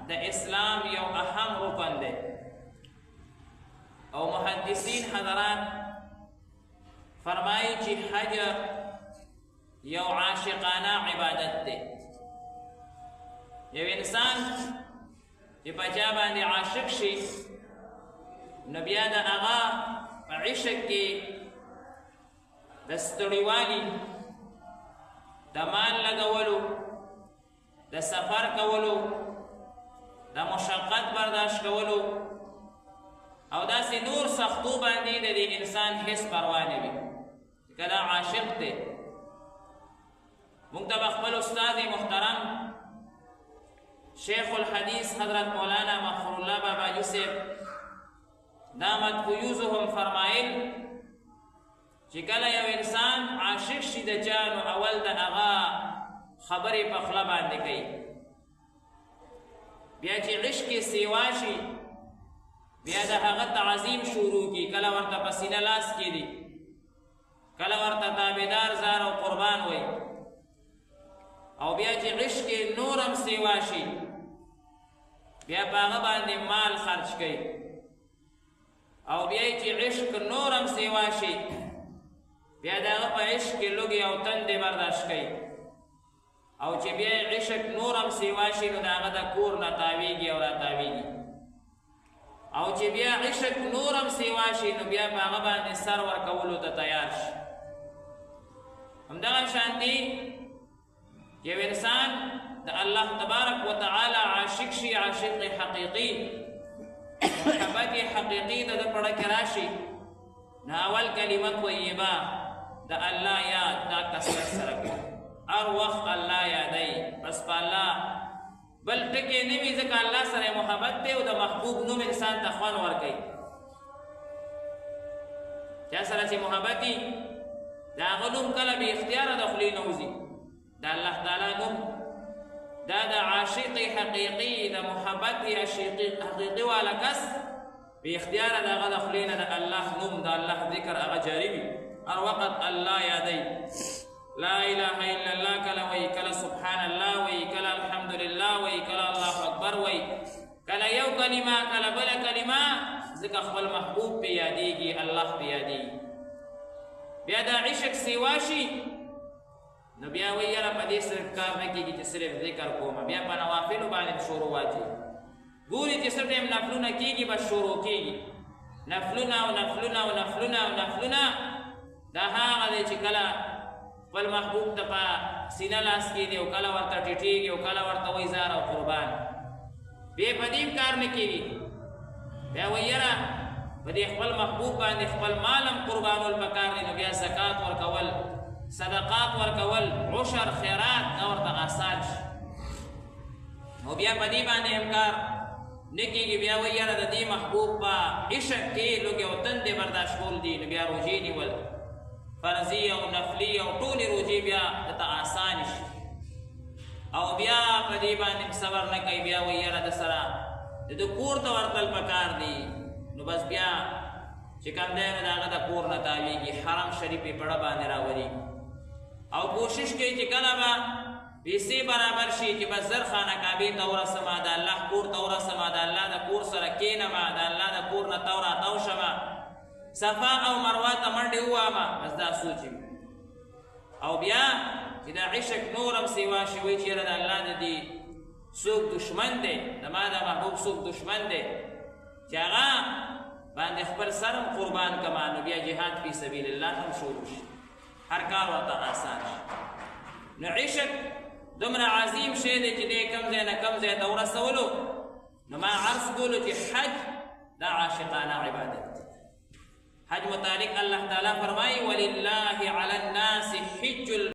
د اسلام یو اهم رکن دی او محدثین حضرات فرمایي چې حج یو عاشقانه عبادت دی. یو انسان چې په چا باندې عاشق شي نو بیا د هغه په عشق کې د ستړیوالي د مال لګولو د سفر کولو د مشقت برداشت کولو او داسې نور سختو باندې د دې انسان هیڅ پروا نه وي که دا عاشق دی. موږ ته به خپل استاد محترم شیخ الحدیث حضرت مولانا مغفور الله باباجي صاحب دامت فیوزهم فرمایل چې کله یو انسان عاشق شي د چا نو اول د هغه خبرې په خوله باندې کوي، بیا چې عشق یې سیوا شي بیا د هغه تعظیم شروع کی، کله ورته په سینه لاس کېږدي، کله ورته تابعدار زار او قربان وي، او بیا چې عشق یې نور هم سیوا شي بیا په هغه باندې مال خرج کوي، او بیا چې عشق نور هم سیوا شي بیا د هغه په عشق کې لوږې او تندې برداشت کوي، او چې بیا عشق نور هم سیوا شي نو د هغه د کور نه تاویږي او راتاویږي، او چې بیا عشق نور هم سیوا شي نو بیا په هغه باندې سر ورکولو ته تیار شي. همدغه شانتي یو انسان د الله تبارک وتعالی عاشق شي، عاشق حقیقي، محبت حقیقي د پړه کې راشي نو اول کلمه طیبه د الله یاد دا کثرت سره کوي، هر وخت الله یادوي، بس په الله بل ټکی نه وي ځکه الله سره محبت دی او د محبوب نوم انسان ته خوند ورکوي. چا سره چې محبت وي د هغه نوم کله بې اختیاره د خولې نه وځي، د الله تعالی نوم دا د عاشق حقیقي د محبت حقیقي والا کس بې اختیاره د هغه د خولې نه د الله نوم د الله ذکر هغه جاري وي، هر وخت الله یادوي، لا اله الا الله کله وی، کله سبحان الله وی، کله الحمدلله وی، کله الله اکبر وی، کله یو کلمه کله بله کلمه، ځکه خپل محبوب پې یادېږي، الله پې یادېږي. بیا دا عشق سیوا شي نو بیا وی یاره په دې صرف کار نه کېږي چې صرف ذکر کومه، بیا په نوافلو باندې شروع واچي، ګوري چې څه ټایم نفلونه کېږي بس شروع کېږي، نفلونه او نفلونه او نفلونه او نفلونه. دا هغه دی چې کله خپل محبوب ته په سینه لاس کېږدي او کله ورته ټیټېږي او کله ورته وایي زار او قربان، بیا په دې کار نه کېږي، بیا وایي یاره په دې خپل محبوب باندې خپل مال هم قربانول پکار دی، نو بیا زکات ورکول، صدقات ورکول، عشر خیرات دا ورته آسان شي، او بیا په دې باندې هم کار نه کېږي، بیا وایي یاره د دې محبوب په عشق کې لوږې او تندې برداشت کول دي، نو بیا روژې نیول فرضي او نفلي او ټولې روژې بیا درته آسان شي، او بیا په دې باندې صبر نه کوي، بیا وایي یاره د سره د ده کور ته ورتل پکار دي، نو بس بیا چې کوم دی نو د هغه د کور نه تاویږي، حرم شریف یې پړه باندې راولي، او کوشش کوي چې کله به پیسې برابر شي چې بس زر خانه کعبې ته ورسمه، د الله کور ته ورسمه، د الله د کور سره کښېنمه، د الله د کور نه تو راتاو شمه، صفا او مروه ته منډې ووهمه، بس دا سوچ وي. او بیا چې دا عشق نور هم سیوا شي وایي چې یاره د الله د دې څوک دشمن دی، د ما د محبوب څوک دشمن دی چې هغه باندې خپل سر هم قربان کما، نو بیا جهاد فی سبیل الله هم شروع شي، هر کار ورته آسان شي. نو عشق دومره عظیم شی دی چې دی کم ځای نه کم ځای ته ورسولو، نو ما عرض کولو چې حج دا عاشقانه عبادت دی. حج متعلق الله تعالی فرمایي ولله علی الناس حج